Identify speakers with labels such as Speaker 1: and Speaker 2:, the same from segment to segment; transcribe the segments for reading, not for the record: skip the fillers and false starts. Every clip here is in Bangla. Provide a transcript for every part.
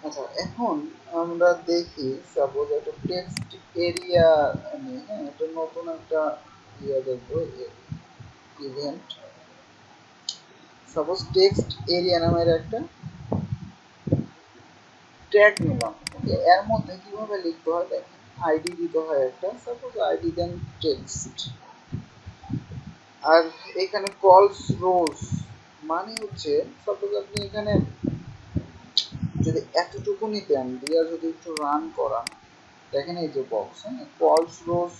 Speaker 1: আচ্ছা, এখন আমরা দেখি সাপোজ একটা টেক্সট এরিয়া নিয়ে, হ্যাঁ, এটা নতুন একটা ইয়ে দেখবো, ইভেন্ট। সাপোজ টেক্সট এরিয়া নামের একটা ট্যাগ নিলাম। ওকে, এর মধ্যে কিভাবে লিখতে হয় দেখেন, আইডি দিতে হয় একটা, সাপোজ আইডি দেন টেক্সট। আর এখানে কলস রোজ মানে হচ্ছে, সাপোজ আপনি এখানে যদি এতটুকু নিতেন দিয়া যদি একটু রান করান, দেখেন এই যে বক্স, হ্যাঁ, কলস রোজ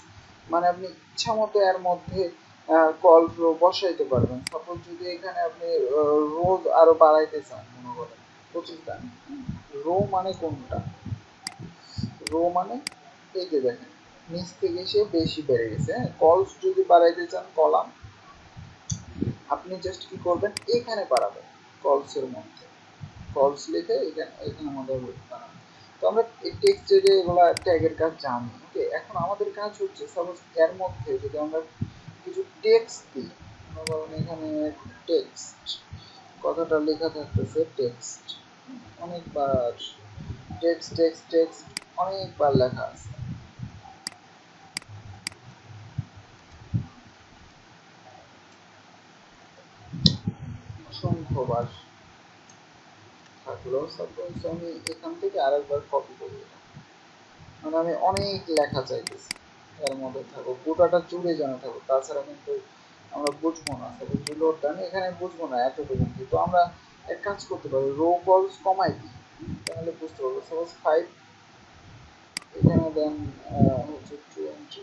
Speaker 1: মানে আপনি ইচ্ছা মতো এর মধ্যে কল রো বসাইতে পারবেন। সাপোজ যদি এখানে আপনি রোজ আরো বাড়াইতে চান, মনে করেন 25টা, রো মানে কোনটা, রো মানে এই যে দেখেন নিচ থেকে সে বেশি বেড়ে গেছে। হ্যাঁ, কলস যদি বাড়াইতে চান কলাম, আপনি জাস্ট কি করবেন, এখানে বাড়াবেন কলসের মধ্যে, কলস লিখে এখানে এখানে আমাদের বানাবেন। তো আমরা এই টেক্সট এরিয়া এগুলা ট্যাগের কাজ জানি। ওকে, এখন আমাদের কাজ হচ্ছে সাপোজ এর মধ্যে যদি আমরা কিছু টেক্সট দিই, ধরুন এখানে টেক্সট কথাটা লেখা থাকতেছে টেক্সট, অনেকবার টেক্সট টেক্সট টেক্সট অনেকবার লেখা আছে, অসংখ্যবার থাকলো। সাপোজ আমি এখান থেকে আরেকবার কপি করি, মানে আমি অনেক লেখা চাইতেছি এর মধ্যে থাকুক, গোটাটা জুড়ে যেন থাকুক, তাছাড়া কিন্তু আমরা বুঝবো না। সাপোজ রিলোড দেন, এখানে বুঝবো না এতটুকু, কিন্তু আমরা এক কাজ করতে পারি, রো কলস কমাই দিই, তাহলে বুঝতে পারবো। সাপোজ 5 এখানে দেন হচ্ছে 20,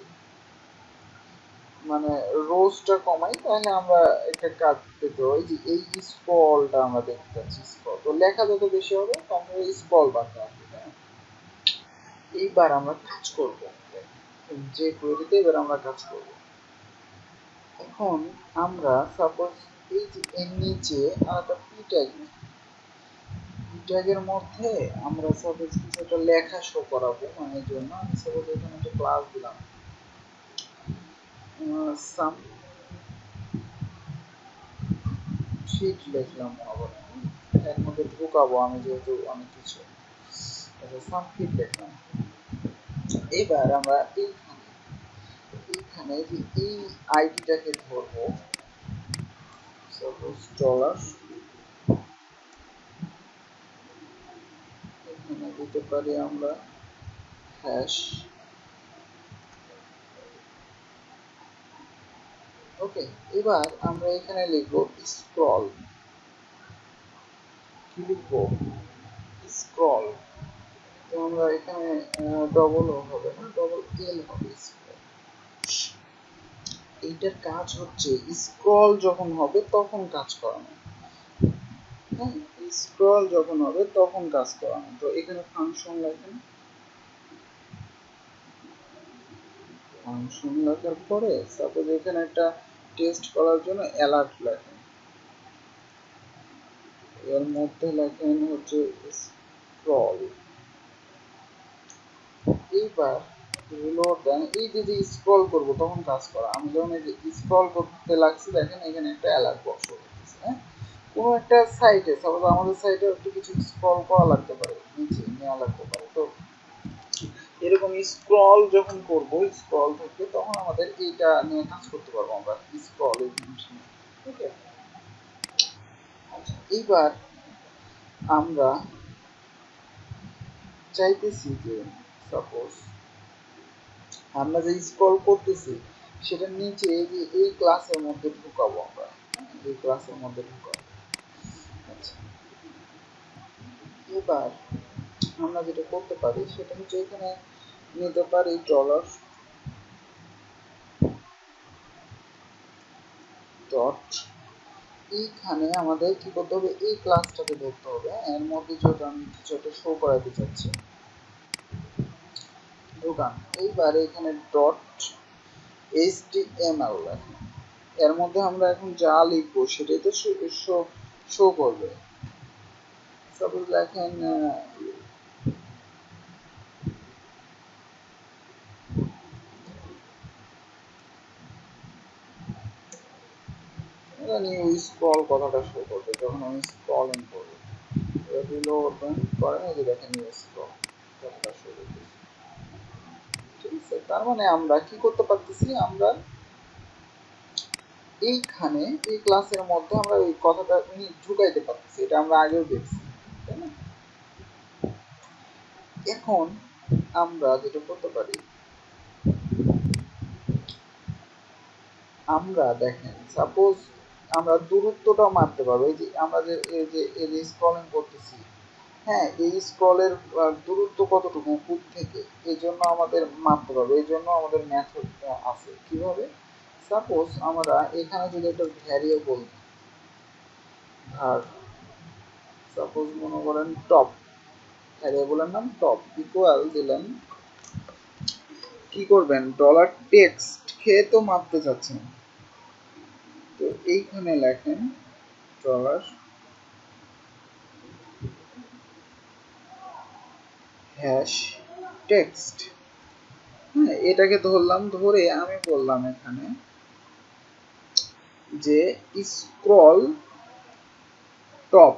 Speaker 1: মানে রোজটা কমাই, তাহলে আমরা একটা কাজ পেতে পারি যে এই স্ক্রলটা আমরা দেখতে পাচ্ছি, স্ক্রল তো লেখা যত বেশি হবে তখন স্ক্রল বাড়তে হবে। হ্যাঁ, এইবার আমরা কাজ করব, যে কোয়েরিতে এবার আমরা কাজ করব। এখন আমরা সাপোজ এই যে এর নিচে একটা পি ট্যাগ, পি ট্যাগের মধ্যে আমরা সাপোজ কিছু একটা লেখা শো করাবো, মানে এর জন্য আমি সাপোজ এখানে একটা ক্লাস দিলাম সাম শীট লিখলাম, মনে করেন এর মধ্যে ঢুকাবো আমি যেহেতু অনেক কিছু, সাম ফিট লিখলাম। এবার আমরা এইখানে এইখানে যে এই আইডিটাকে ধরবো, সাপোজ ডলার, এখানে দিতে পারি আমরা হ্যাশ। ওকে, এবার আমরা এখানে লিখবো স্ক্রল, কি লিখবো, স্ক্রল। তো আমরা এখানে ডবল ও হবে না, ডবল এল হবে, স্ক্রল। এইটার কাজ হচ্ছে স্ক্রল যখন হবে তখন কাজ করানো, হ্যাঁ, স্ক্রল যখন হবে তখন কাজ করানো। তো এখানে ফাংশন লেখেন, ফাংশন লেখার পরে সাপোজ এখানে একটা টেস্ট করার জন্য অ্যালার্ট লেখেন, এর মধ্যে লেখেন হচ্ছে স্ক্রল। এইবার রিলোড দেন, এই যে স্ক্রল করব তখন কাজ করা, আমি যখন এই যে স্ক্রল করতে লাগছি দেখেন এখানে একটা অ্যালার্ট বক্স হচ্ছে। হ্যাঁ, কোনো একটা সাইটে সাপোজ আমাদের সাইটে একটু কিছু স্ক্রল করা লাগতে পারে, নিচে নেওয়া লাগতে পারে, তো এরকম স্ক্রল যখন করব স্ক্রল থেকে তখন আমাদের এইটা নিয়ে কাজ করতে পারবো আমরা, স্ক্রল এই জিনিসটা। ওকে, আচ্ছা, এইবার আমরা চাইতেছি যে সাপোজ আমরা যে স্ক্রল করতেছি সেটার নিচে যে এই ক্লাসের মধ্যে ঢুকাবো আমরা, এই ক্লাসের মধ্যে ঢুকাবো। আচ্ছা, এবার আমরা যেটা করতে পারি সেটা হচ্ছে এখানে নিতে পারি ডলার ডট, এইখানে আমাদের কি করতে হবে, এই ক্লাসটাকে ধরতে হবে, এর মধ্যে যেটা আমি কিছু একটা শো করাতে চাচ্ছি, ঢুকান। এইবার এখানে ডট এইচটিএমএল লেখেন, এর মধ্যে আমরা এখন যা লিখবো সেটাই তো শো করবে। সাপোজ লেখেন নিউ স্ক্রল কথাটা শো করবে যখন আমি স্ক্রলিং করবো। রিলোড করেন, এই যে দেখেন স্ক্রল কতটা শুরু। ঠিক আছে, তার মানে আমরা কি করতে পারতেছি, আমরা এইখানে এই ক্লাসের মধ্যে আমরা ওই কথাটা ঢুকাইতে পারতেছি, এটা আমরা আগেও দেখছি, তাই না? এখন আমরা যেটা করতে পারি, আমরা দেখেন সাপোজ আমরা দূরত্বটা মাপতে পারবো, এই যে আমরা যে এই যে স্ক্রলিং করতেছি, হ্যাঁ, এই স্ক্রলের দূরত্ব কতটুকু উপর থেকে, এই জন্য আমাদের মাপতে পারবো, এই জন্য আমাদের মেথড আছে। কিভাবে? সাপোজ আমরা এখানে যদি একটা ভ্যারিয়েবল আর সাপোজ মনে করেন টপ, ভ্যারিয়েবলের নাম টপ ইকুয়াল দিলেন, কি করবেন, ডলার টেক্সট খেয়ে তো মাপতে চাচ্ছেন, তো এইখানে লেখেন ডলার হ্যাশ টেক্সট। হ্যাঁ, এটাকে ধরলাম, ধরে আমি বললাম এখানে যে স্ক্রল টপ,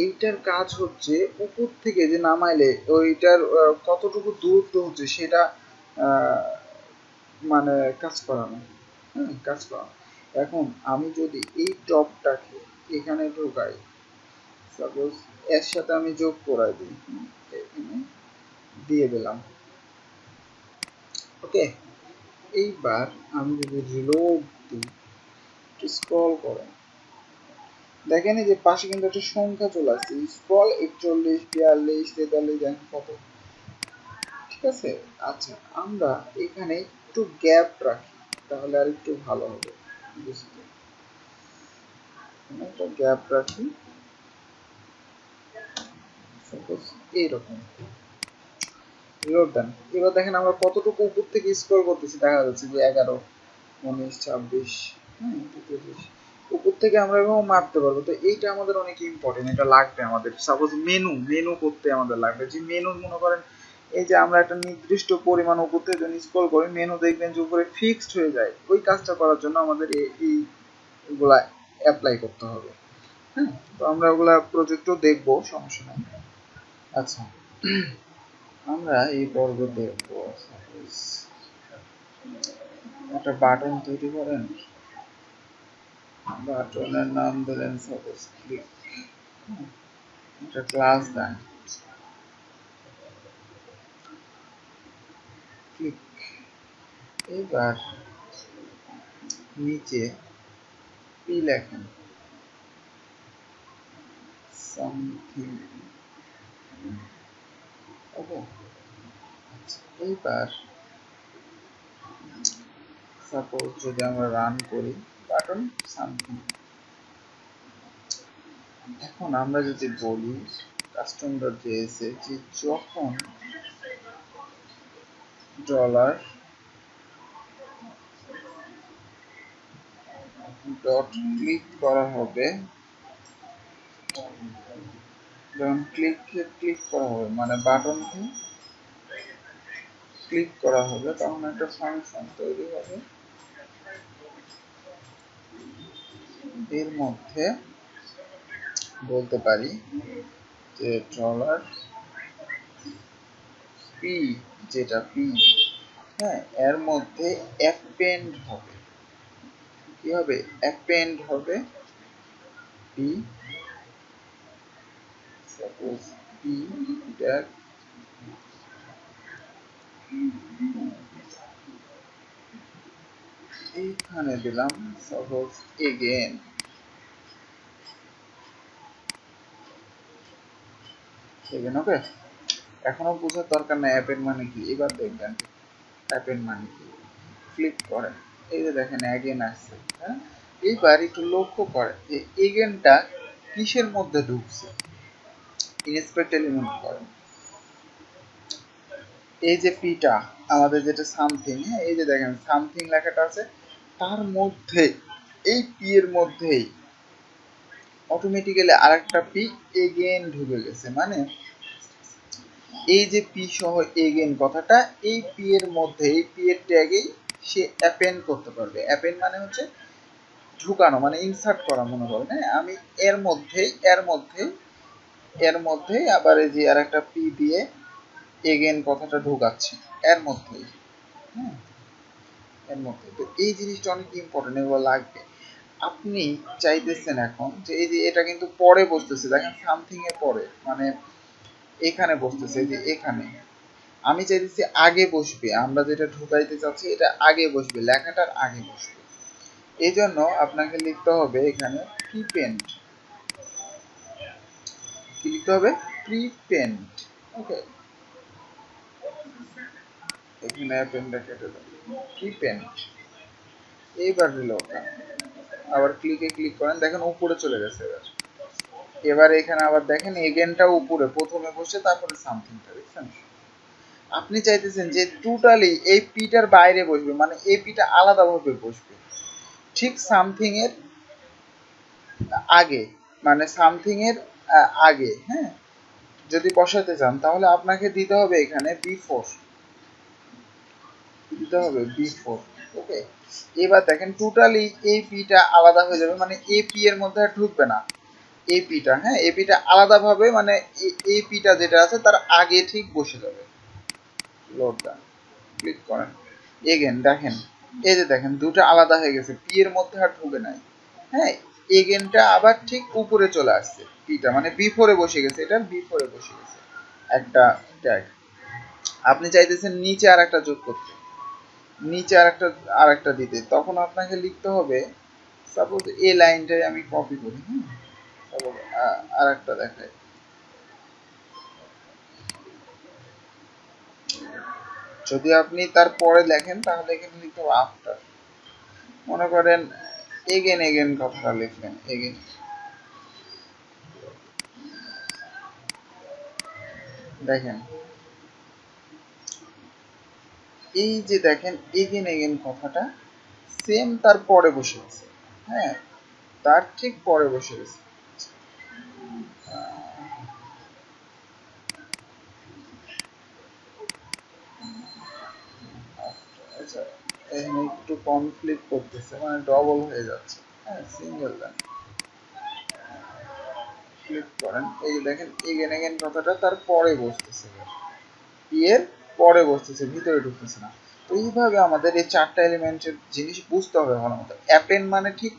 Speaker 1: এইটার কাজ হচ্ছে উপর থেকে যে নামাইলে ওইটার কতটুকু দূরত্ব হচ্ছে সেটা মানে কাজ করানো, হ্যাঁ, কাজ করানো। এখন আমি যদি এই টপটাকে এখানে ঢোকাই, সাপোজ এর সাথে আমি যোগ করাই দিই, এখানে দিয়ে দিলাম, ওকে। এইবার আমি যদি রিলোড দিই, স্ক্রল করেন, দেখেন যে পাশে কিন্তু একটা সংখ্যা চলে আসছে, স্ক্রল 41, 42, 43, দেখেন কত। ঠিক আছে, আচ্ছা আমরা এখানে একটু গ্যাপ রাখি, তাহলে আর একটু ভালো হবে বুঝতে। একটা গ্যাপ রাখি, সাপোজ এইরকম, রিলোড দেন। এবার দেখেন আমরা কতটুকু উপর থেকে স্ক্রল করতেছি, দেখা যাচ্ছে যে 11, 19, 26, হ্যাঁ, 23, উপর থেকে আমরা এভাবে মাপতে পারবো। তো এইটা আমাদের অনেক ইম্পর্টেন্ট, এটা লাগবে আমাদের। সাপোজ মেনু করতে আমাদের লাগবে, যে মেনু মনে করেন এই যে আমরা একটা নির্দিষ্ট পরিমাণ উপর থেকে যদি স্ক্রল করি, মেনু দেখবেন যে উপরে ফিক্সড হয়ে যায়, ওই কাজটা করার জন্য আমাদের এইগুলা অ্যাপ্লাই করতে হবে। হ্যাঁ, তো আমরা ওগুলা প্রজেক্টও দেখবো, সমস্যা নেই। আচ্ছা, আমরা এই পর্ব দেখবো একটা বাটন তৈরি করেন, বাটনের নাম দিলেন সাপোজ ক্লিক, একটা ক্লাস দেন ক্লিক। এবার নিচে পি লেখেন, সামথিং, ওকে। এইবার সাপোজ যদি আমরা রান করি, বাটন সামথিং। এখন আমরা যদি বলি custom.js এ যে যখন ডলার ডট ক্লিক করা হবে, যখন ক্লিক করা হবে মানে বাটনকে ক্লিক করা হবে, তখন একটা ফাংশন তৈরি হবে, এর মধ্যে বলতে পারি যে ডলার পি, যেটা পি, হ্যাঁ, এর মধ্যে অ্যাপেন্ড হবে, কি হবে, অ্যাপেন্ড হবে পি, সাপোজ পি ড্যাট এইখানে দিলাম সাপোজ এগেন। ওকে, এখনো বোঝার দরকার নাই অ্যাপেন্ড মানে কি, এবার দেখবেন অ্যাপেন্ড মানে কি। ক্লিক করেন, এই যে দেখেন অ্যাগেন আসছে, হ্যাঁ। এইবার একটু লক্ষ্য করেন যে এগেনটা কিসের মধ্যে ঢুকছে, ইন্সপেক্ট এলিমেন্ট করেন, এই যে পিটা আমাদের যেটা সামথিং, হ্যাঁ, এই যে দেখেন সামথিং লেখাটা আছে, তার মধ্যে এই পি এর মধ্যেই অটোমেটিক্যালি আরেকটা পি এগেন ঢুকে গেছে, মানে এই যে পি সহ এগেন কথাটা এই পি এর মধ্যে, এই পি এর ট্যাগেই সে অ্যাপেন্ড করতে পারবে। অ্যাপেন্ড মানে হচ্ছে ঢুকানো, মানে ইনসার্ট করা, মনে করেন, হ্যাঁ, আমি এর মধ্যেই এর মধ্যেই আবার এই যে আর একটা পি দিয়ে এগেন কথাটা ঢোকাচ্ছি এর মধ্যেই। হ্যাঁ, এর মধ্যে তো এই জিনিসটা অনেক ইম্পর্টেন্ট, এগুলো লাগবে। আপনি চাইতেছেন এখন যে এই যে এটা কিন্তু পরে বসতেছে, দেখেন সামথিং এর পরে, মানে এখানে বসতেছে, এই যে এখানে। আমি চাইতেছি আগে বসবে, আমরা যেটা ঢুকাইতে চাচ্ছি এটা আগে বসবে, লেখাটার আগে বসবে। এই জন্য আপনাকে লিখতে হবে এখানে প্রিপেন্ড, কি লিখতে হবে, প্রিপেন্ড। ওকে, এখানে পেনটা কেটে দেবো, প্রিপেন্ড। এইবার রিলোড, আবার ক্লিক করেন, দেখেন উপরে চলে গেছে। এবার এখানে আবার দেখেন এগেনটা উপরে প্রথমে বসে তারপরে সামথিংটা, দেখছেন। আপনি চাইতেছেন যে টোটালি এই পিটার বাইরে বসবে, মানে এই পিটা আলাদাভাবে বসবে ঠিক সামথিং এর আগে, মানে সামথিং এর আগে। হ্যাঁ, যদি বসাতে চান তাহলে আপনাকে দিতে হবে এখানে বিফোর, দিতে হবে বিফোর। ওকে, এবার দেখেন টোটালি এই পিটা আলাদা হয়ে যাবে, মানে এই পি এর মধ্যে আর ঢুকবে না এই পিটা। হ্যাঁ, এই পিটা আলাদাভাবে, মানে এই পিটা যেটা আছে তার আগে ঠিক বসে যাবে। লোড দেন, ক্লিক করেন, এগেন দেখেন এই যে দেখেন দুটো আলাদা হয়ে গেছে, পি এর মধ্যে আর ঢুকে নাই। হ্যাঁ, এগেনটা আবার ঠিক উপরে চলে আসছে, পিটা মানে বিফোরে বসে গেছে, এটা বিফোরে বসে গেছে একটা ট্যাগ। আপনি চাইতেছেন নিচে আর একটা যোগ করতে, নিচে আর একটা দিতে, তখন আপনাকে লিখতে হবে, সাপোজ এই লাইনটাই আমি কপি করি। হ্যাঁ, সাপোজ আর একটা দেখাই, যদি আপনি তারপরে লেখেন তাহলে এখানে লিখতে হবে আফটার। মনে করেন এগেন কথাটা লিখলেন, এগেন। দেখেন এই যে দেখেন এগেন কথাটা সেম তার পরে বসে গেছে। হ্যাঁ, তার ঠিক পরে বসে গেছে। আচ্ছা, এখানে একটু কনফ্লিক্ট করতেছে, মানে ডবল হয়ে যাচ্ছে। হ্যাঁ, সিঙ্গেল দেন, ক্লিক করেন, এই যে দেখেন এগেন কথাটা তার পরে বসতেছে, এর পরে বসতেছে, ভিতরে ঢুকতেছে না। তো এইভাবে আমাদের এই চারটা এলিমেন্টের জিনিস বুঝতে হবে ভালো মতো। অ্যাপেন্ড মানে ঠিক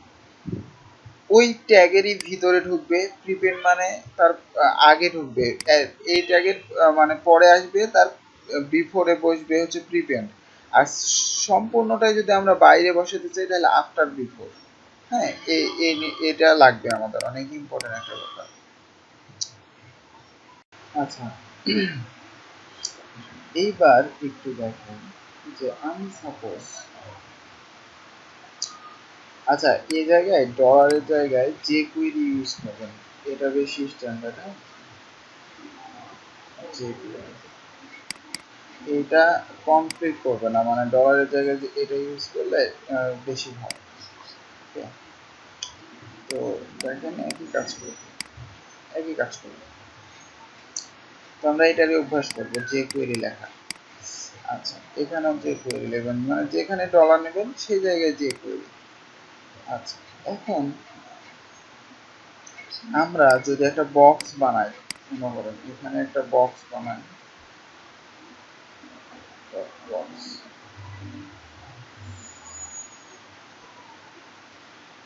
Speaker 1: ওই ট্যাগেরই ভিতরে ঢুকবে, প্রিপেন্ড মানে তার আগে ঢুকবে, এই ট্যাগের মানে পরে আসবে, তার বিফোরে বসবে হচ্ছে প্রিপেন্ড। আর সম্পূর্ণটাই যদি আমরা বাইরে বসাতে চাই তাহলে আফটার বিফোর। হ্যাঁ, এটা লাগবে আমাদের, অনেক ইম্পর্টেন্ট একটা ব্যাপার। আচ্ছা, এইবার একটু দেখেন যে আমি সাপোজ, আচ্ছা এই জায়গায় ডলারের জায়গায় যে কুইরি ইউজ করবেন এটা বেশি স্ট্যান্ডার্ড। হ্যাঁ, যে এটা কনফ্লিক্ট করবে না, মানে ডলারের জায়গায় যে এটা ইউজ করলে বেশি ভালো। তো দেখেন একই কাজ করবে। তো আমরা এটারই অভ্যাস করবো যে কোয়েরি লেখা। আচ্ছা, এখানেও যে কোয়েরি নেবেন, মানে যেখানে ডলার নেবেন সেই জায়গায় যে কোয়েরি। আচ্ছা, এখন আমরা যদি একটা বক্স বানাই, মনে করেন এখানে একটা বক্স বানাই, বক্স,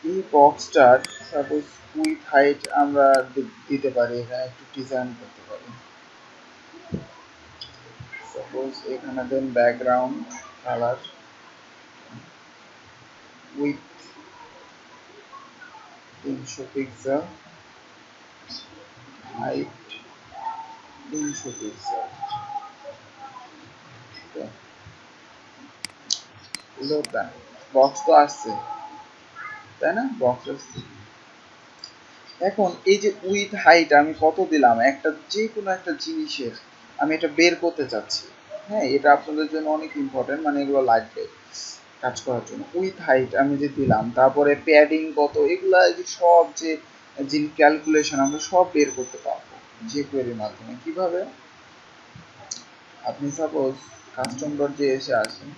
Speaker 1: এই বক্সটার সাপোজ উইথ হাইট আমরা দিতে পারি, এখানে একটু ডিজাইন করতে পারি। সাপোজ এখানে দেন background colour with 300 pixel, height 300 pixel. Box তো আসছে, তাই না, বক্স আসছে। এখন এই যে উইথ হাইট আমি কত দিলাম, একটা যে কোনো একটা জিনিসের আমি এটা বের করতে চাচ্ছি। হ্যাঁ, এটা আপনাদের জন্য অনেক ইম্পর্টেন্ট, মানে এগুলো লাগবে কাজ করার জন্য। উইথ হাইট আমি যে দিলাম, তারপরে প্যাডিং কত, এগুলা সব যে ক্যালকুলেশন আমরা সব বের করতে পারবো যে কোয়েরির মাধ্যমে। কিভাবে, আপনি সাপোজ কাস্টম ডট জেএসে আসেন,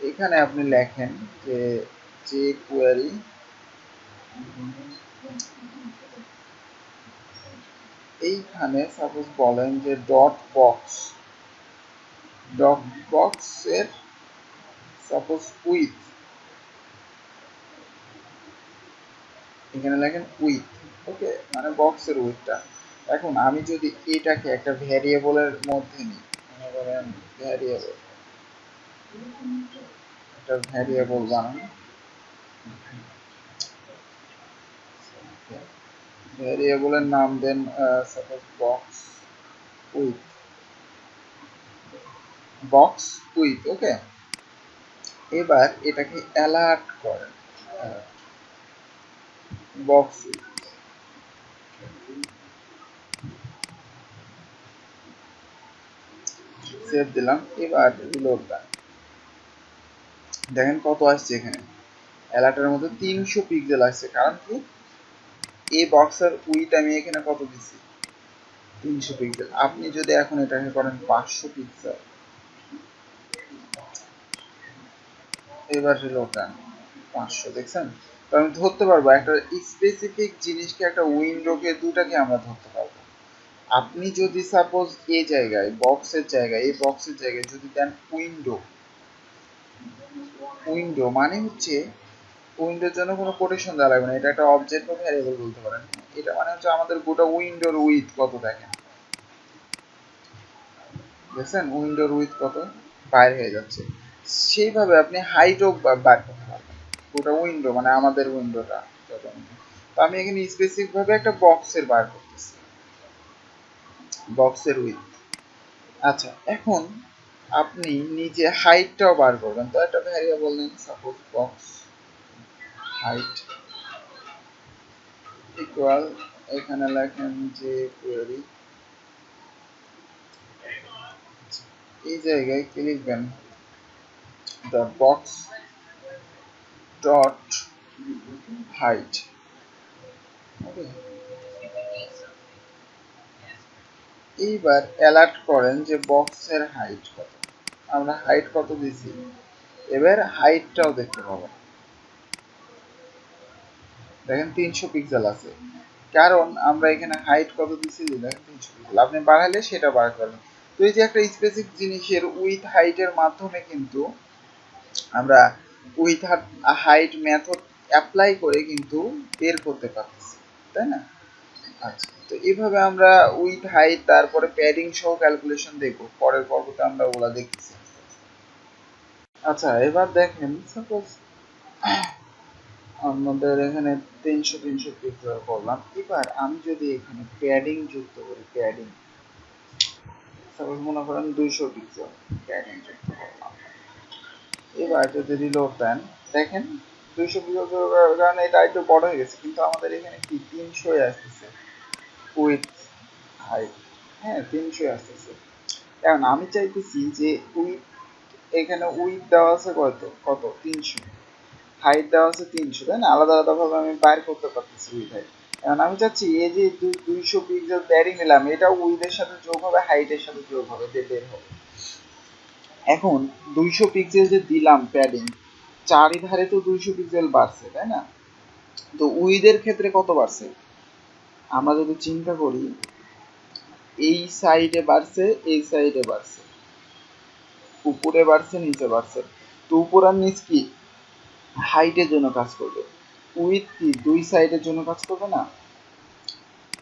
Speaker 1: এখানে আপনি লেখেন যে যে কোয়েরি এইখানে সাপোজ বলেন যে ডট বক্স এর সাপোজ উইথ, এখানে লেখেন উইথ, ওকে, মানে বক্সের উইথটা। এখন আমি যদি এটাকে একটা ভ্যারিয়েবলের মধ্যে নিই, মনে করেন ভ্যারিয়েবল, একটা ভ্যারিয়েবল বানান, ভ্যারিয়েবলের নাম দেন সাপোজ উইথ বক্স উইথ, ওকে। এবার এটাকে অ্যালার্ট করেন, বক্স উইথ, সেভ দিলাম। এবার রিলোড দেন, দেখেন কত আসছে এখানে। অ্যালার্টের মধ্যে 300 পিক্সেল আসছে, কারণ কি এই বক্সের উইথ আমি এখানে কত দিচ্ছি, 300 পিক্সেল। আপনি যদি এখন এটাকে করেন 500 পিক্সেল, এবার রিলোড দেন, 500, দেখছেন? তো আমি ধরতে পারবো একটা স্পেসিফিক জিনিসকে, একটা উইন্ডোকে, দুটাকে আমরা ধরতে পারবো। আপনি যদি সাপোজ এই জায়গায় বক্সের জায়গায়, এই বক্সের জায়গায় যদি দেন উইন্ডো, উইন্ডো মানে হচ্ছে উইন্ডোর জন্য কোনো কোটেশন দেওয়া লাগবে না, এটা একটা অবজেক্ট বা ভ্যারিয়েবল বলতে পারেন। এটা মানে হচ্ছে আমাদের গোটা উইন্ডোর উইথ কত, দেখেন, দেখছেন উইন্ডোর উইথ কত বাইর হয়ে যাচ্ছে। সেইভাবে আপনি হাইটও বার করতে পারবেন, গোটা উইন্ডো মানে আমাদের উইন্ডোটা। তো আমি এখানে স্পেসিফিক ভাবে একটা বক্সের বার করতেছি, বক্সের উইথ। আচ্ছা, এখন আপনি নিজে হাইটটাও বার করবেন, তো একটা ভ্যারিয়েবল নেন, সাপোজ বক্স হাইট ইকুয়াল, এখানে লেখেন যে কোয়েরি, এই জায়গায় কি লিখবেন, দ্য বক্স ডট হাইট, ওকে। এইবার অ্যালার্ট করেন যে বক্সের হাইট কত, আমরা হাইট কত দিছি, এবার হাইটটাও দেখতে পাবেন, দেখেন 300 পিক্সেল আছে, কারণ আমরা এখানে হাইট কত দিছি, দেখেন 300 পিক্সেল। আপনি বাড়ালে সেটা বার করবেন। তো এই যে একটা স্পেসিফিক জিনিসের উইথ হাইটের মাধ্যমে কিন্তু আমরা উইথ হাইট মেথড অ্যাপ্লাই করে কিন্তু বের করতে পারতেছি, তাই না? আচ্ছা, তো এইভাবে আমরা উইথ হাইট তারপরে প্যাডিং সহ ক্যালকুলেশন দেখবো, পরের পর্বতে আমরা ওগুলা দেখতেছি। আচ্ছা, এবার দেখেন সাপোজ আমাদের এখানে 300 পিক্সেল করলাম। এবার আমি যদি এখানে প্যাডিং যুক্ত করি, প্যাডিং সাপোজ মনে করেন 200 পিক্সেল প্যাডিং যুক্ত করলাম। এবার যদি রিলোড দেন, দেখেন 200 পিক্সেল করার কারণে এটা একটু বড় হয়ে গেছে, কিন্তু আমাদের এখানে কি 300 আসতেছে উইথ হাইট, হ্যাঁ 300 আসতেছে। এখন আমি চাইতেছি যে উইথ, এখানে উইথ দেওয়া আছে কত কত 300, হাইট দেওয়া আছে 300, তাই না? আলাদা আলাদা ভাবে আমি বাইর করতে পারতেছি উইথ হাইট। এখন আমি চাচ্ছি এই যে 200 পিক্সেল প্যাডিং নিলাম, এটা উইথের সাথে যোগ হবে, হাইটের সাথে যোগ হবে, বের হবে। এখন 200 পিক্সেল যে দিলাম প্যাডিং, চারিধারে তো 200 পিক্সেল বাড়ছে, তাই না? তো উইথের ক্ষেত্রে কত বাড়ছে, আমরা যদি চিন্তা করি, এই সাইডে বাড়ছে, এই সাইডে বাড়ছে, উপরে বাড়ছে, নিচে বাড়ছে। তো উপর আর নিচ কি হাইটের জন্য কাজ করবে, উইথ কি দুই সাইডের জন্য কাজ করবে না?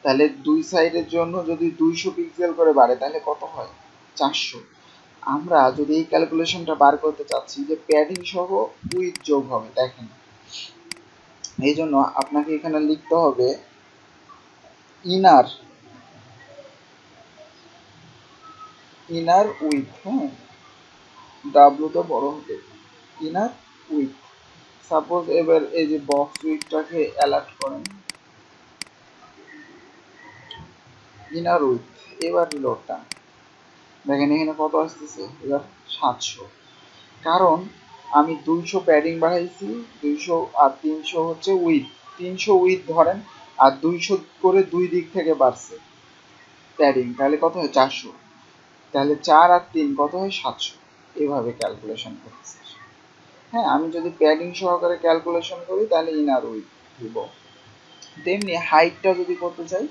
Speaker 1: তাহলে দুই সাইডের জন্য যদি 200 পিক্সেল করে বাড়ে, তাহলে কত হয়, 400। আমরা যদি এই ক্যালকুলেশনটা বার করতে চাচ্ছি যে প্যাডিং সহ উইথ যোগ হবে, দেখেন এই জন্য আপনাকে এখানে লিখতে হবে ইনার উইথ, হ্যাঁ, ডাব্লুটা বড় হবে, ইনার উইথ। সাপোজ এবার এই যে বক্স উইথটাকে অ্যালার্ট করেন, ইনার উইথ, এবার রিলোডটা দেখেন এখানে কত আসতেছে, এবার 700। কারণ আমি 200 প্যাডিং বাড়াইছি, 200 আর 300 হচ্ছে উইথ, 300 উইথ ধরেন, আর 200 করে দুই দিক থেকে বাড়ছে প্যাডিং, তাহলে কত হয় 400, তাহলে 4 আর 3 কত হয় 700, এভাবে ক্যালকুলেশন করতেছি। হ্যাঁ, আমি যদি প্যাডিং সহকারে ক্যালকুলেশন করি তাহলে ইনার উইথ দিব। তেমনি হাইটটা যদি করতে চাই,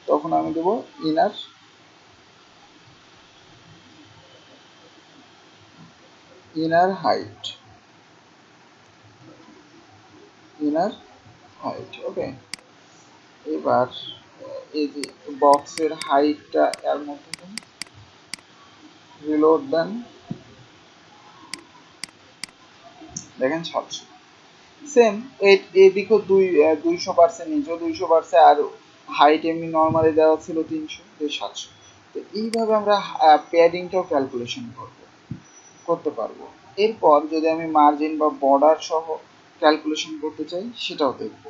Speaker 1: তখন আমি দেব inner inner height inner height. Okay, এবার এই যে বক্সের হাইটটা এর মধ্যে রিলোড দেন, দেখেন 700। সেম এদিকেও 200 নিচেও 200 বাড়ছে, আর হাইট এমনি নর্মালি দেওয়া ছিল 300, 700। তো এইভাবে আমরা প্যাডিংটাও ক্যালকুলেশন করতে পারবো। এরপর যদি আমি মার্জিন বা বর্ডার সহ ক্যালকুলেশন করতে চাই সেটাও দেখব।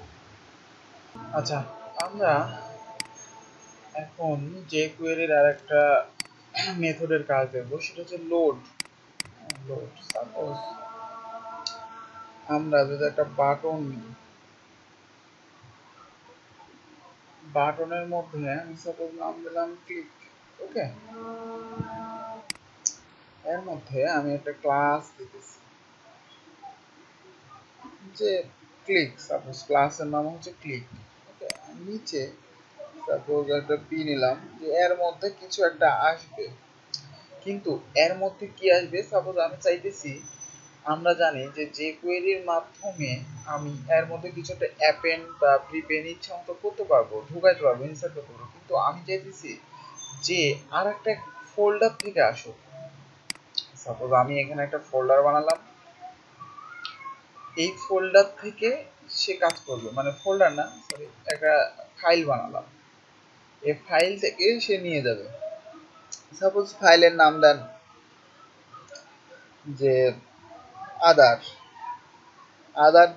Speaker 1: আচ্ছা, আমরা এখন যে কোয়েরির আর একটা মেথডের কাজ দেখব, সেটা হচ্ছে লোড। সাপোজ আমরা যদি একটা বাটন নিই, বাটনের মধ্যে আমি সাপোজ নাম দিলাম ক্লিক। ওকে, এর মধ্যে আমি একটা ক্লাস দিতেছি যে ক্লিক, সাপোজ ক্লাসের নাম হচ্ছে ক্লিক। ওকে, নিচে সাপোজ একটা পি নিলাম যে এর মধ্যে কিছু একটা আসবে, কিন্তু এর মধ্যে কি আসবে, সাপোজ আমি চাইতেছি, আমরা জানি যে যে কোয়েরির মাধ্যমে আমি এর মধ্যে কিছু একটা অ্যাপেন্ড বা প্রিপেন্ড ইচ্ছা মতো করতে পারবো, ঢুকাইতে পারবো, ইনসার্ট করতে পারবো, কিন্তু আমি চাইতেছি যে আর একটা ফোল্ডার থেকে আসুক। সাপোজ আমি এখানে একটা ফোল্ডার বানালাম, এই ফোল্ডার থেকে সে কাজ করবে, মানে ফোল্ডার না, সরি, একটা ফাইল বানালাম, এই ফাইল থেকে সে নিয়ে যাবে। সাপোজ ফাইলের নাম দেন যে আদার আদার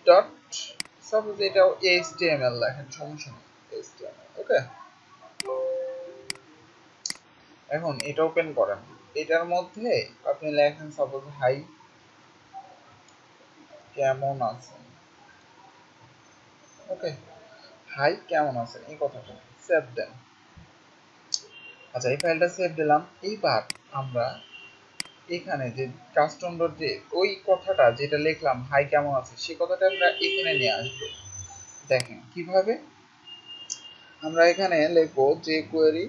Speaker 1: ডট, সাপোজ এটাও এইচটিএমএল লেখেন, সমস্যা নেই, এইচটিএমএল। ওকে, এখন এটা ওপেন করেন, এটার মধ্যে আপনি লেখেন সাপোজ হাই কেমন আছেন। ওকে, হাই কেমন আছেন, এই কথাটা সেভ দেন। আচ্ছা, এই ফাইলটা সেভ দিলাম। এইবার আমরা এখানে যে কাস্টম ডট যে ওই কথাটা যেটা লিখলাম হাই কেমন আছে, সেই কথাটা আমরা এখানে নিয়ে আসবো। দেখেন কিভাবে, আমরা এখানে লিখবো যে কোয়েরি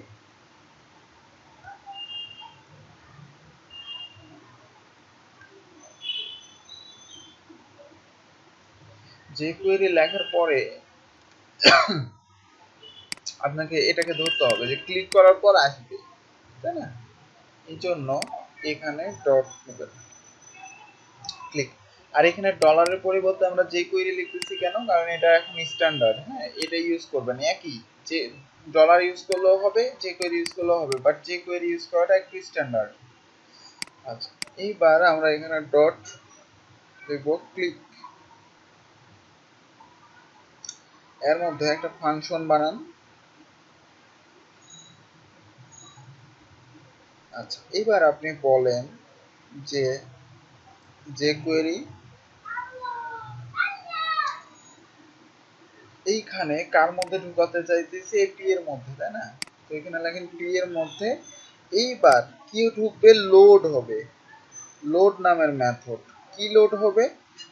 Speaker 1: যে কোয়েরি লেখার পরে আপনাকে এটাকে ধরতে হবে যে ক্লিক করার পর আসবে, তাই না? এই জন্য এখানে ডট নেবেন, ক্লিক। আর এখানে ডলারের পরিবর্তে আমরা যে কোয়েরি লিখতেছি কেন, কারণ এটা এখন স্ট্যান্ডার্ড। হ্যাঁ, এটা ইউজ করবেন, একই যে ডলার ইউজ করলেও হবে, যে কোয়েরি ইউজ করলেও হবে, বাট যে কোয়েরি ইউজ করাটা একটু স্ট্যান্ডার্ড। আচ্ছা, এইবার আমরা এখানে ডট লিখব ক্লিক, এর মধ্যে একটা ফাংশন বানান। আচ্ছা, এবার আপনি বলেন যে যে কোয়েরি এইখানে কার মধ্যে ঢুকাতে চাইতেছি, পি এর মধ্যে, তাই না? তো এখানে লেখেন পি এর মধ্যে। এইবার কি ঢুকবে, লোড হবে, লোড নামের মেথড। কি লোড হবে,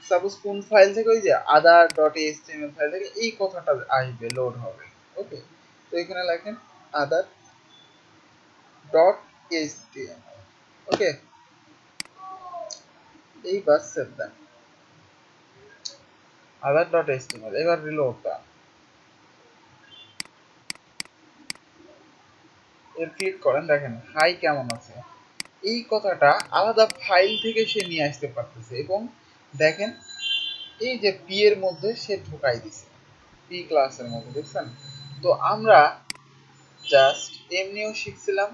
Speaker 1: সাপোজ কোন ফাইল থেকে, ওই যে আদার ডট এইচটিএমএল ফাইল থেকে এই কথাটা আসবে, লোড হবে। ওকে, তো এখানে লেখেন আদার ডট এইচটিএমএল। ওকে, এইবার সেভ দেন আদার ডট এইচটিএমএল। এবার রিলোড দেন, এর ক্লিক করেন, দেখেন হাই কেমন আছে, এই কথাটা আলাদা ফাইল থেকে সে নিয়ে আসতে পারতেছে, এবং দেখেন এই যে পি এর মধ্যে সে ঢুকাই দিছে, পি ক্লাসের মধ্যে, দেখছেন? তো আমরা জাস্ট এমনিও শিখছিলাম,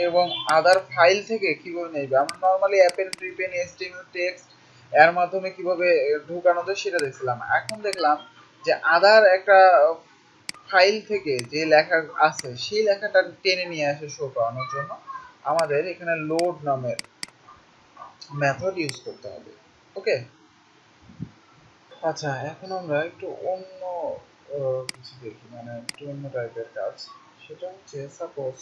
Speaker 1: এবং আদার ফাইল থেকে কিভাবে নেবে, আমরা নর্মালি অ্যাপেল প্রিপেন এসটিএমএল টেক্সট এর মাধ্যমে কিভাবে ঢুকানো যায় সেটা দেখছিলাম। এখন দেখলাম যে আদার একটা ফাইল থেকে যে লেখা আছে সেই লেখাটা টেনে নিয়ে আসে শো করানোর জন্য আমাদের এখানে লোড নামের মেথড ইউজ করতে হবে। ওকে, আচ্ছা, এখন আমরা একটু অন্য কিছু দেখি, মানে একটু অন্য টাইপের কাজ। সেটা হচ্ছে সাপোজ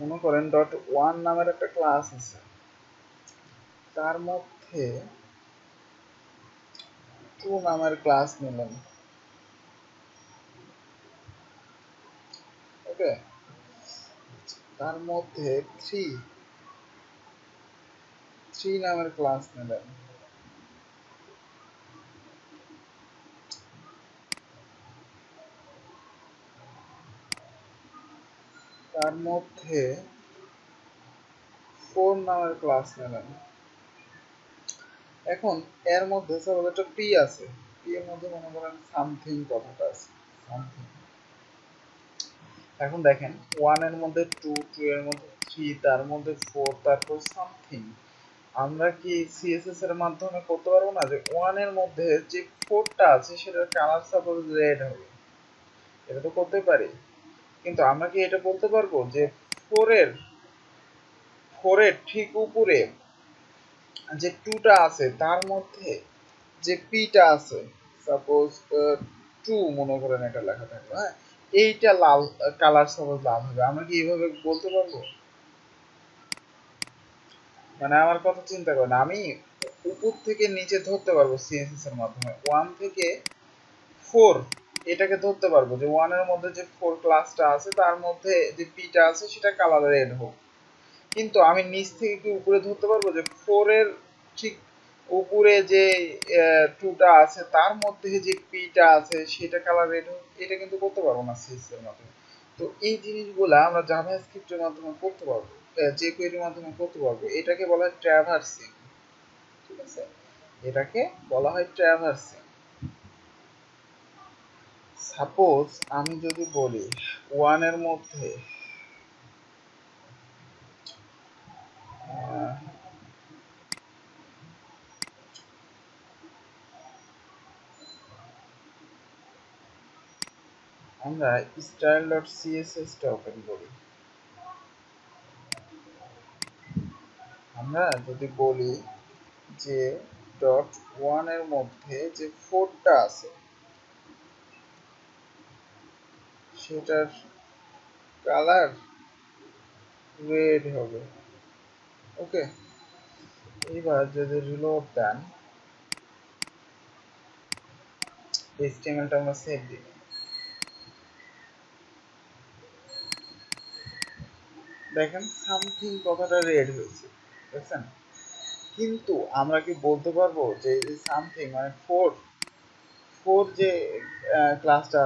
Speaker 1: মনে করেন ডট ওয়ান নামের একটা ক্লাস আছে, তার মধ্যে টু নামের ক্লাস নিলেন। ওকে, তার মধ্যে থ্রি থ্রি নামের ক্লাস নেবেন। তার মধ্যে ফোর নামের ক্লাস নেবেন। এখন এর মধ্যে সাপোজ একটা পি আছে, পি এর মধ্যে মনে করেন সামথিং কথাটা আছে, সামথিং। এখন দেখেন ওয়ান এর মধ্যে টু, টু এর মধ্যে থ্রি, তার মধ্যে ফোর, তারপর সামথিং। আমরা কি সিএসএস এর মাধ্যমে করতে পারবো না যে ওয়ান এর মধ্যে যে ফোরটা আছে সেটার কালার সাপোজ রেড হবে? এটা তো করতে পারি, কিন্তু আমরা কি এটা বলতে পারবো যে ফোরের ফোরের ঠিক উপরে যে টুটা আছে তার মধ্যে যে পিটা আছে, সাপোজ টু মনে করেন এটা লেখা থাকলো, হ্যাঁ, এইটা লাল কালার সাপোজ লাল হবে, আমরা কি এইভাবে বলতে পারবো? মানে আমার কথা চিন্তা করেন, আমি উপর থেকে নিচে ধরতে পারবো সিএসএস এর মাধ্যমে ওয়ান থেকে ফোর, এটাকে ধরতে পারবো যে ওয়ান এর মধ্যে যে ফোর ক্লাসটা আছে তার মধ্যে যে পিটা আছে সেটা কালার রেড হোক। কিন্তু আমি নিচ থেকে কি উপরে ধরতে পারবো যে ফোর এর ঠিক উপরে যে টুটা আছে তার মধ্যে যে পিটা আছে সেটা কালার রেড হোক? এটা কিন্তু করতে পারবো না সিএসএস এর মাধ্যমে। তো এই জিনিসগুলা আমরা জাভাস্ক্রিপ্টের মাধ্যমে করতে পারবো, যে কোয়েরির মাধ্যমে করতে পারবো। এটাকে বলা হয় ট্র্যাভার্সিং, ঠিক আছে? এটাকে বলা হয় ট্র্যাভার্সিং। সাপোজ আমি যদি বলি ওয়ান এর মধ্যে আমরা স্টাইল ডট সিএসএস টা ওপেন করি। আমরা যদি বলি যে ডট ওয়ান এর মধ্যে যে ফোরটা আছে সেটার কালার রেড হবে, ওকে। এবার যদি রিলোড দেন, এইচটিএমএলটা আমরা সেভ দিই, দেখেন সামথিং কথাটা রেড হয়েছে, দেখছেন? কিন্তু আমরা কি বলতে পারবো যে এই সামথিং মানে ফোর, ফোর যে ক্লাসটা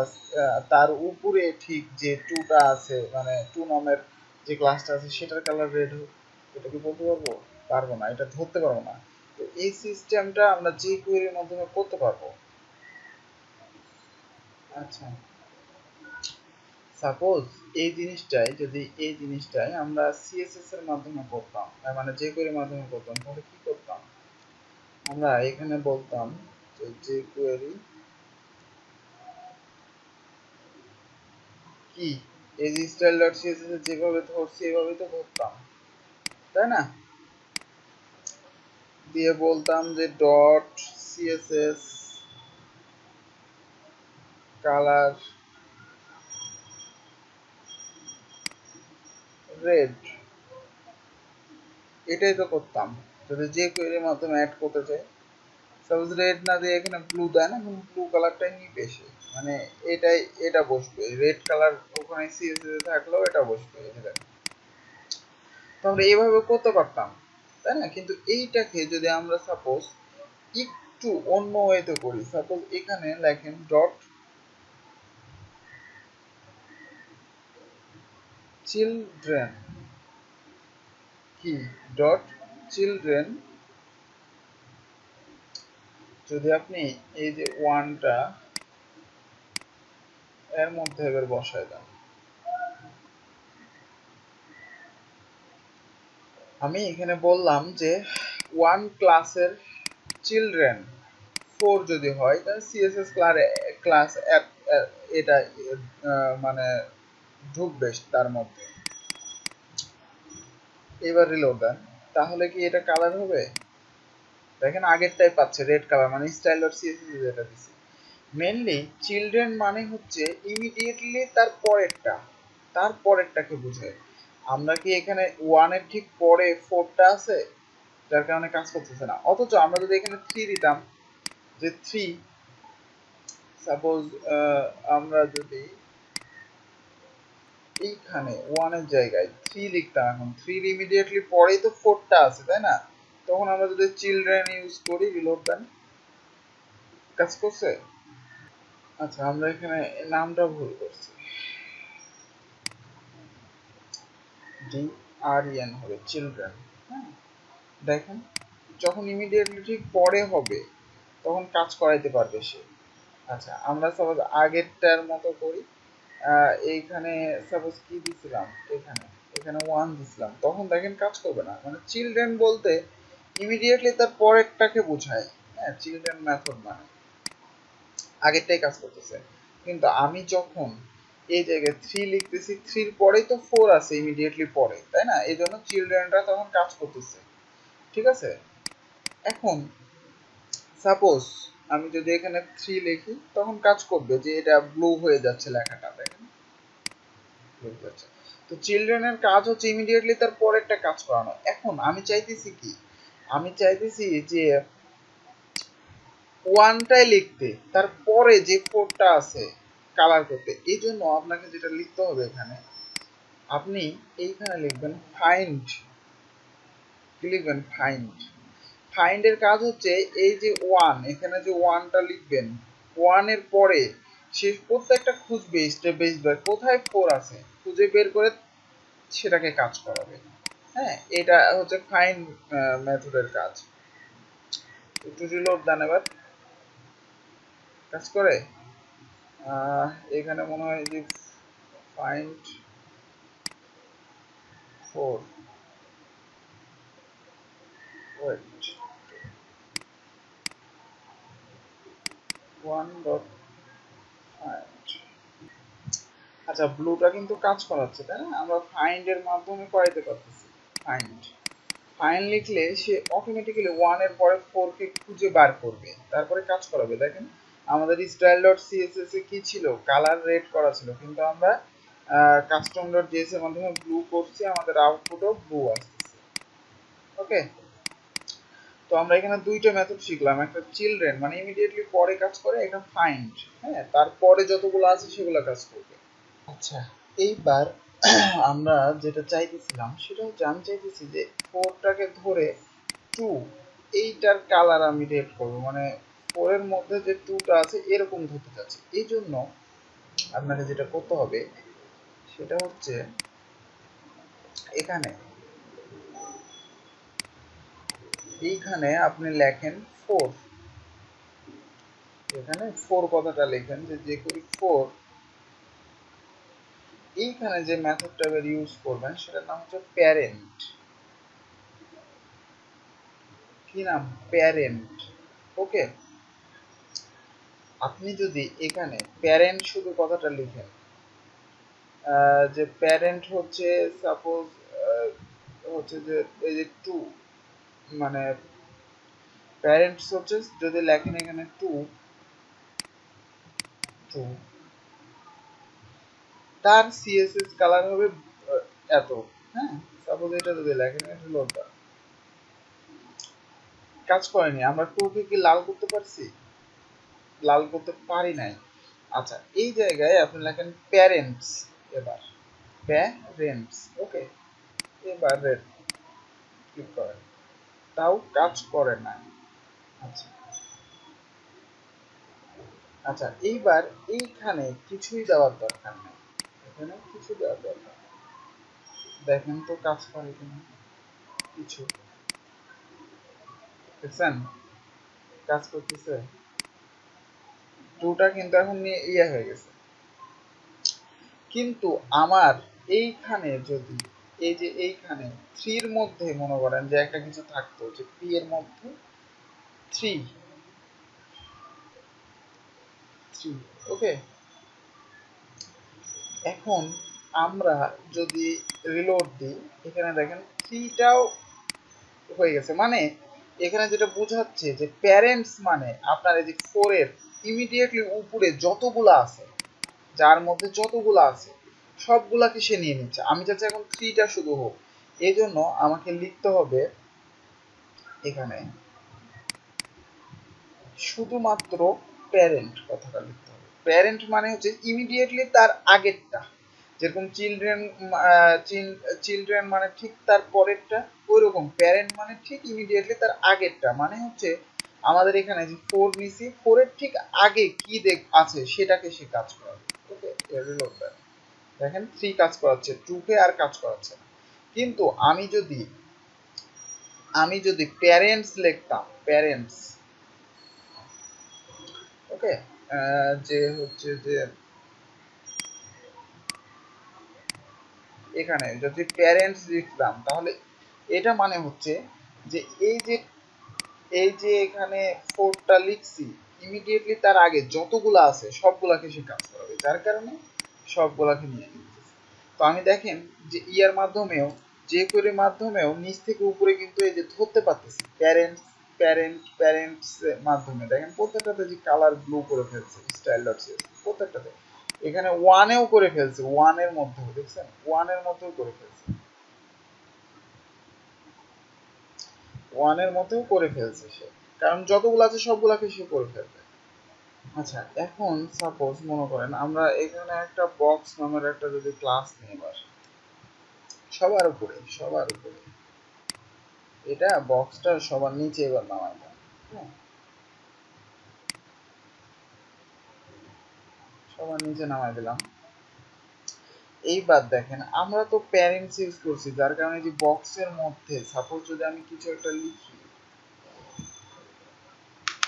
Speaker 1: তার উপরে ঠিক যে টুটা আছে মানে টু নামের যে ক্লাসটা আছে সেটার কালার রেড হোক? এটা কি বলতে পারবো? পারবো না, এটা ধরতে পারবো না। তো এই সিস্টেমটা আমরা যে কোয়েরির মাধ্যমে করতে পারবো। আচ্ছা, সাপোজ এই জিনিসটাই আমরা সিএসএস এর মাধ্যমে করতাম, মানে যে কোয়েরির মাধ্যমে করতাম, তাহলে কি করতাম? আমরা এখানে বলতাম যে কোয়েরি কি, এই যে স্টাইল ডট সিএসএস এর যেভাবে ধরছি এভাবেই তো ধরতাম, তাই না? দিয়ে বলতাম যে ডট সিএসএস কালার রেড, এটাই তো করতাম যদি যে কোয়েরির মাধ্যমে অ্যাড করতে চাই। সাপোজ রেড না দিয়ে এখানে ব্লু দেয় না, ব্লু কালারটাই নিবে সে, মানে এটাই, এটা বসবে রেড কালার, ওখানে সিএসএস থাকলেও এটা বসবে, এটা। তো আমরা এইভাবে করতে পারতাম, তাই না? কিন্তু এইটাকে যদি আমরা সাপোজ একটু অন্য ওয়েতে করি, সাপোজ এখানে লেখেন ডট চিলড্রেন, কি ডট চিলড্রেন, যদি আপনি এই যে ওয়ানটা এর মধ্যে এবার বসায় দেন, আমি এখানে বললাম যে ওয়ান ক্লাসের চিলড্রেন ফোর যদি হয় তাহলে সিএসএস ক্লাস এটা মানে ঢুকবে তার মধ্যে। এবার রিলোড দেন, তাহলে কি এটা কালার হবে? দেখেন আগেরটাই পাচ্ছে রেড কালার, মানে স্টাইল ডট সিএসএস যেটা দিছি। মেনলি চিলড্রেন মানে হচ্ছে ইমিডিয়েটলি তার পরেরটা, তার পরেরটাকে বোঝায়। আমরা কি এখানে ওয়ানের ঠিক পরে ফোরটা আছে যার কারণে কাজ করতেছে না, অথচ আমরা যদি এখানে থ্রি দিতাম, যে থ্রি, সাপোজ আমরা যদি এইখানে ওয়ানের জায়গায় 3 লিখতাম, এখন 3 ইমিডিয়েটলি পরেই তো 4টা আছে তাই না, তখন আমরা যদি চিলড্রেন ইউজ করি রিলোড দেন কাজ করছে। আচ্ছা আমরা এখানে নামটা ভুল করছি, ডি আর এন হবে চিলড্রেন। হ্যাঁ দেখেন যখন ইমিডিয়েটলি ঠিক পরে হবে তখন কাজ করাইতে পারবে সে। আচ্ছা আমরা সাপোজ আগেরটার মতো করি, এইখানে সাপোজ কি দিছিলাম, এখানে এখানে 1 দিছিলাম, তখন দেখেন কাজ করবে না, মানে চিলড্রেন বলতে ইমিডিয়েটলি তার পরেরটাকে বোঝায়। হ্যাঁ চিলড্রেন মেথড মানে আগেরটাই কাজ করতেছে। কিন্তু আমি যখন এই জায়গায় 3 লিখতেছি, 3 এর পরেই তো 4 আছে ইমিডিয়েটলি পরে তাই না, এই জন্য চিলড্রেনটা তখন কাজ করতেছে। ঠিক আছে, এখন সাপোজ আমি যদি এখানে 3 লিখি তখন কাজ করবে যে এটা ব্লু হয়ে যাচ্ছে লেখাটা, দেখেন ব্লু যাচ্ছে। তো চিলড্রেনের কাজ হচ্ছে ইমিডিয়েটলি তার পরেরটা কাজ করানো। এখন আমি চাইতেছি কি, আমি চাইতেছি যে ওয়ানটাই লিখতে, তারপরে যে 4টা আছে কালার করতে। এই জন্য আপনাকে যেটা লিখতে হবে এখানে, আপনি এইখানে লিখবেন ফাইন্ড, কি লিখবেন ফাইন্ড। ফাইন্ডের কাজ হচ্ছে এই যে ওয়ান, এখানে যে ওয়ানটা লিখবেন, ওয়ানের পরে সে প্রত্যেকটা খুঁজবে স্টেপ বাই স্টেপ কোথায় 4 আছে, খুঁজে বের করে সেটাকে কাজ করাবে। হ্যাঁ এটা হচ্ছে ফাইন্ড মেথডের কাজ। একটু রিলোড দেন এবার, কাজ করে। এখানে মনে হয় যে ফাইন্ড 4, ওয়েট 1 ডট ফাইন্ড। আচ্ছা ব্লুটা কিন্তু কাজ করাচ্ছে তাই না, আমরা ফাইন্ড এর মাধ্যমে করাইতে পারতেছি। ফাইন্ড ফাইন্ড লিখলে সে অটোমেটিক্যালি 1 এর পরে 4 কে খুঁজে বার করবে, তারপরে কাজ করাবে। দেখেন আমাদের স্টাইল ডট সিএসএস এ কি ছিল, কালার রেড করা ছিল, কিন্তু আমরা কাস্টম ডট জেএস এর মাধ্যমে ব্লু করছি, আমাদের আউটপুটও ব্লু আসছে। ওকে, তো আমরা এখানে দুইটা মেথড শিখলাম, একটা চিলড্রেন মানে ইমিডিয়েটলি পরে কাজ করে, একটা ফাইন্ড হ্যাঁ তারপরে যতগুলো আছে সেগুলো কাজ করবে। আচ্ছা এইবার আমরা যেটা চাইতেছিলাম সেটা হচ্ছে আমি চাইতেছি যে 4টাকে ধরে 2, এইটার কালার আমি রেড করবো, মানে 4 এর মধ্যে যে 2টা আছে এরকম ধরতে চাচ্ছি। এই জন্য আপনাকে যেটা করতে হবে সেটা হচ্ছে এখানে এইখানে আপনি লেখেন 4, এখানে 4 কথাটা লেখেন যে যে করি 4, এইখানে যে মেথডটা এবার ইউজ করবেন সেটার নাম হচ্ছে প্যারেন্ট। কি নাম, প্যারেন্ট। ওকে, আপনি যদি এখানে প্যারেন্ট শুধু কথাটা লিখেন, যে প্যারেন্ট হচ্ছে সাপোজ হচ্ছে যে এই যে 2, মানে প্যারেন্টস হচ্ছে যদি লেখেন এখানে 2, 2 তার সিএসএস কালার হবে এত। হ্যাঁ সাপোজ এটা যদি লেখেন, এটা হলো কাজ করেনি, আমরা 2 কে কি লাল করতে পারছি, লাল করতে পারি নাই। আচ্ছা এই জায়গায় আপনি লেখেন প্যারেন্টস, এবার প্যারেন্টস। ওকে, এবার রেড ক্লিক করেন, তাও কাজ করে না। আচ্ছা আচ্ছা এইবার এইখানে কিছুই দেওয়ার দরকার নেই, এখানে কিছু দেওয়ার দরকার নেই। দেখেন তো কাজ করে কিনা, কিছু দেখছেন কাজ করতেছে, 2টা কিন্তু এখন নিয়ে ইয়ে হয়ে গেছে। কিন্তু আমার এইখানে যদি এই যে এইখানে 3 এর মধ্যে মনে করেন যে একটা কিছু থাকতো যে পি এর মধ্যে 3, 3 ওকে, এখন আমরা যদি রিলোড দিই এখানে দেখেন 3টাও হয়ে গেছে, মানে এখানে যেটা বোঝাচ্ছে যে প্যারেন্টস মানে আপনার এই যে 4 এর ইমিডিয়েটলি উপরে যতগুলো আছে, যার মধ্যে যতগুলো আছে সবগুলাকে সে নিয়ে নিচ্ছে। আমি চাচ্ছি এখন 3টা শুধু হোক, এই জন্য আমাকে লিখতে হবে এখানে শুধুমাত্র প্যারেন্ট কথাটা লিখতে হবে। প্যারেন্ট মানে হচ্ছে ইমিডিয়েটলি তার আগেরটা, যেরকম চিলড্রেন, চিলড্রেন মানে ঠিক তার পরেরটা, ওইরকম প্যারেন্ট মানে ঠিক ইমিডিয়েটলি তার আগেরটা। মানে হচ্ছে আমাদের এখানে যে 4 নিছি, 4 এর ঠিক আগে কি আছে সেটাকে সে কাজ করাবে। ওকে, দেখেন 3 কাজ করাচ্ছে, 2 কে আর কাজ করাচ্ছে না। কিন্তু আমি যদি প্যারেন্টস লিখতাম, প্যারেন্টস, ওকে, যে হচ্ছে যে এখানে যদি প্যারেন্টস লিখতাম, তাহলে এটা মানে হচ্ছে যে এই যে এখানে 4টা লিখছি, ইমিডিয়েটলি তার আগে যতগুলা আছে সবগুলাকে সে কাজ করাবে, যার কারণে সবগুলাকে নিয়ে নিতেছে। তো আমি দেখেন যে ইয়ার মাধ্যমেও, যে করে মাধ্যমেও নিচ থেকে উপরে কিন্তু এই যে ধরতে পারতেছি প্যারেন্টস, প্যারেন্টস এর মাধ্যমে দেখেন প্রত্যেকটাতে যে কালার ব্লু করে ফেলছে স্টাইল ডট সিএস, প্রত্যেকটাতে। এখানে ওয়ানেও করে ফেলছে, ওয়ানের মধ্যেও দেখছেন, ওয়ানের মধ্যেও করে ফেলছে, ওয়ানের মধ্যেও করে ফেলছে সে, কারণ যতগুলো আছে সবগুলাকে সে করে ফেলবে। আচ্ছা, এখন সাপোজ মনে করেন আমরা এখানে একটা বক্স নামের একটা যদি ক্লাস নিই, এবার সবার উপরে এটা বক্সটা সবার নিচে এবার নামাই দেন। হ্যাঁ, সবার নিচে নামাই দিলাম। এইবার দেখেন আমরা তো প্যারেন্টস ইউজ করছি, যার কারণে যে বক্সের মধ্যে সাপোজ যদি আমি কিছু একটা লিখি,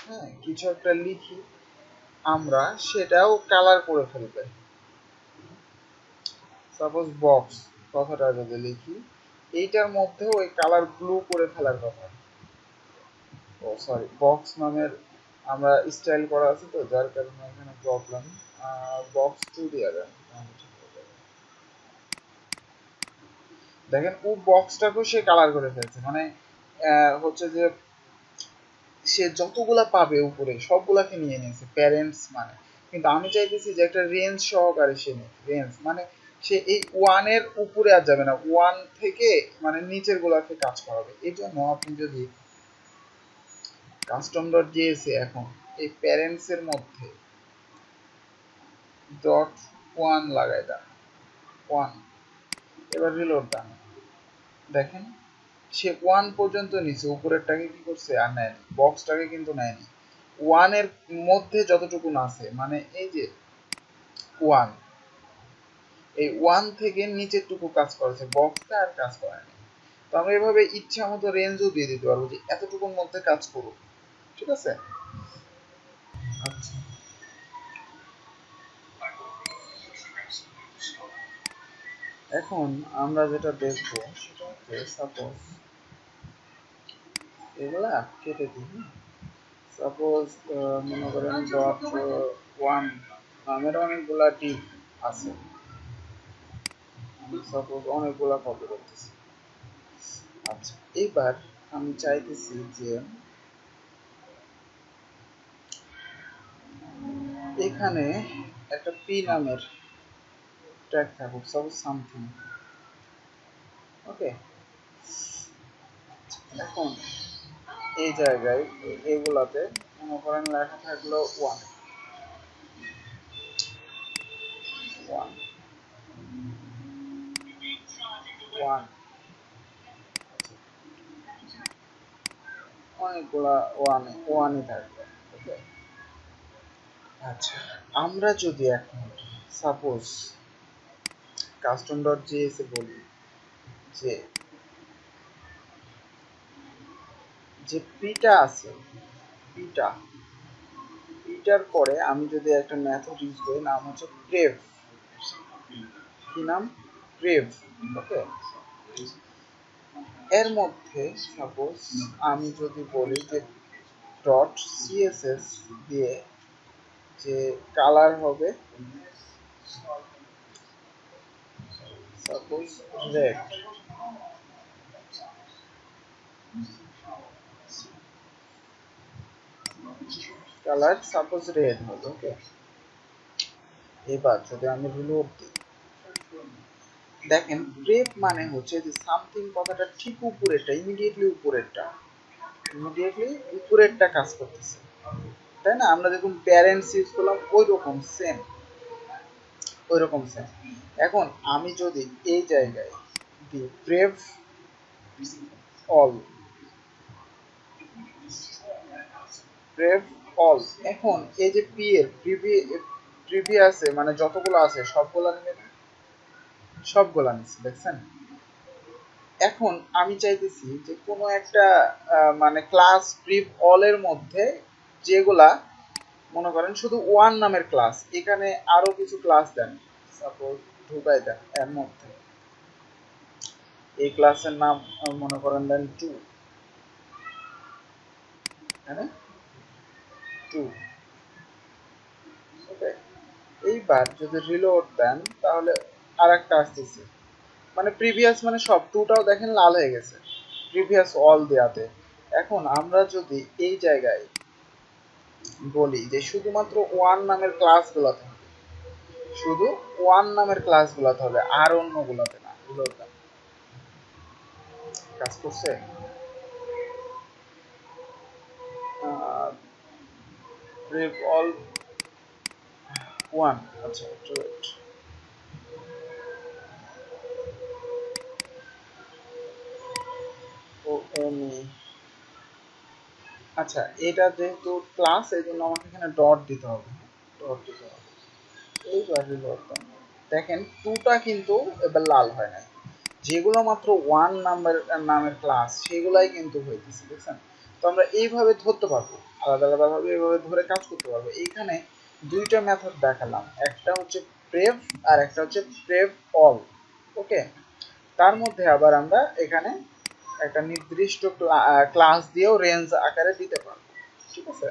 Speaker 1: হ্যাঁ কিছু একটা লিখি, আমরা সেটাও কালার করে ফেলবে। সাপোজ বক্স কথাটা যদি লিখি, এইটার মধ্যে ওই কালার ব্লু করে ফেলার কথা। ও সরি, বক্স নামের আমরা স্টাইল করা আছে তো, যার কারণে এখানে প্রবলেম। বক্স 2 দিয়ে দেন, দেখেন ও বক্সটাকেও সে কালার করে ফেলছে। মানে হচ্ছে যে সে যতগুলা পাবে উপরে সবগুলাকে নিয়ে নিয়েছে প্যারেন্টস মানে। কিন্তু আমি চাইতেছি যে একটা রেঞ্জ সহকারে সে নেই, রেঞ্জ মানে সে এই ওয়ানের উপরে আর যাবে না, ওয়ান থেকে মানে নিচের গুলাকে কাজ করাবে। এই জন্য আপনি যদি কাস্টম ডট জেএস এখন এই প্যারেন্টস এর মধ্যে ডট ওয়ান লাগাই দেন, ওয়ান, এবার রিলোড দেন, দেখেন সে ওয়ান পর্যন্ত নিচে, উপরেরটাকে কি করছে আর নেয়নি, বক্সটাকে কিন্তু নেয়নি। ওয়ানের মধ্যে যতটুকু আছে মানে এই যে ওয়ান, এই ওয়ান থেকে নিচের টুকু কাজ করেছে, বক্সটা আর কাজ করেনি। তো আমরা এভাবে ইচ্ছা মতো রেঞ্জও দিয়ে দিতে পারবো যে এতটুকুর মধ্যে কাজ করুক, ঠিক আছে। আচ্ছা, এখন আমরা যেটা দেখবো সেটা হচ্ছে সাপোজ এগুলা কেটে দিই। সাপোজ মনে করেন ডট ওয়ান নামের অনেকগুলা ডিপ আছে, আমি সাপোজ অনেকগুলা কপি করতেছি। আচ্ছা, এবার আমি চাইতেছি যে এখানে একটা পি নামের ট্যাগ থাকুক, সাপোজ সামথিং, ওকে। এখন এই জায়গায় এগুলাতে মনে করেন লেখা থাকলো ওয়ান, ওয়ান, ওয়ান, অনেকগুলা ওয়ানই থাকবে, ওকে। আচ্ছা, আমরা যদি এখন সাপোজ কাস্টম ডট জেএস এ বলি যে যে পিটা আছে, পিটা, পিটার পরে আমি যদি একটা মেথড ইউজ করি, নাম হচ্ছে ক্রেভ, কি নাম, ক্রেভ, ওকে। এর মধ্যে সাপোজ আমি যদি বলি যে ডট সিএসএস দিয়ে যে কালার হবে suppose red, colour suppose red হবে, ওকে। এবার যদি আমি রিলোড দিই, দেখেন ব্রেক মানে হচ্ছে যে সামথিং কথাটা ঠিক উপরেরটা, ইমিডিয়েটলি উপরেরটা কাজ করতেছে, তাই না। আমরা দেখুন প্যারেন্টস ইউজ করলাম ওই রকম সেম। ওইরকম সেম। এখন আমি যদি এই জায়গায় দিই প্রেভ অল, প্রেভ অল, এখন এই যে পি এর প্রিভিয়াসে মানে যতগুলো আছে সবগুলা নেবে না, সবগুলা নিচ্ছে দেখছেন। এখন আমি চাইতেছি যে কোনো একটা মানে ক্লাস প্রিভ অল এর মধ্যে যেগুলা মনে করেন শুধু ওয়ান নামের ক্লাস, এখানে আরো কিছু ক্লাস দেন, সাপোজ ঢুকাই দেন এর মধ্যে, এই ক্লাসের নাম মনে করেন দেন টু, হ্যাঁ টু, ওকে। এইবার যদি রিলোড দেন তাহলে আর একটা আসতেছে, মানে প্রিভিয়াস মানে সব টুটাও দেখেন লাল হয়ে গেছে প্রিভিয়াস অল দেয়াতে। এখন আমরা যদি এই জায়গায় বলি যে শুধুমাত্র ওয়ান নামের ক্লাসগুলোতে হবে, শুধু ওয়ান নামের ক্লাসগুলোতে হবে আর অন্যগুলোতে না, রিলোড দেন, কাজ করছে? প্রিভ অল ওয়ান, আচ্ছা একটু ওয়েট, ও এম, আচ্ছা এটা যেহেতু ক্লাস এই জন্য আমাকে এখানে ডট দিতে হবে, ডট দিতে হবে। এইবার রিলোড দেন, দেখেন টুটা কিন্তু এবার লাল হয় নাই, যেগুলো মাত্র ওয়ান নামের ক্লাস সেগুলাই কিন্তু হইতেছে দেখছেন। তো আমরা এইভাবে ধরতে পারবো, আলাদা আলাদাভাবে এইভাবে ধরে কাজ করতে পারবো। এইখানে দুইটা মেথড দেখালাম, একটা হচ্ছে প্রেভ আর একটা হচ্ছে প্রেভ অল, ওকে। তার মধ্যে আবার আমরা এখানে একটা নির্দিষ্ট ক্লাস দিয়েও রেঞ্জ আকারে দিতে পারবো, ঠিক আছে।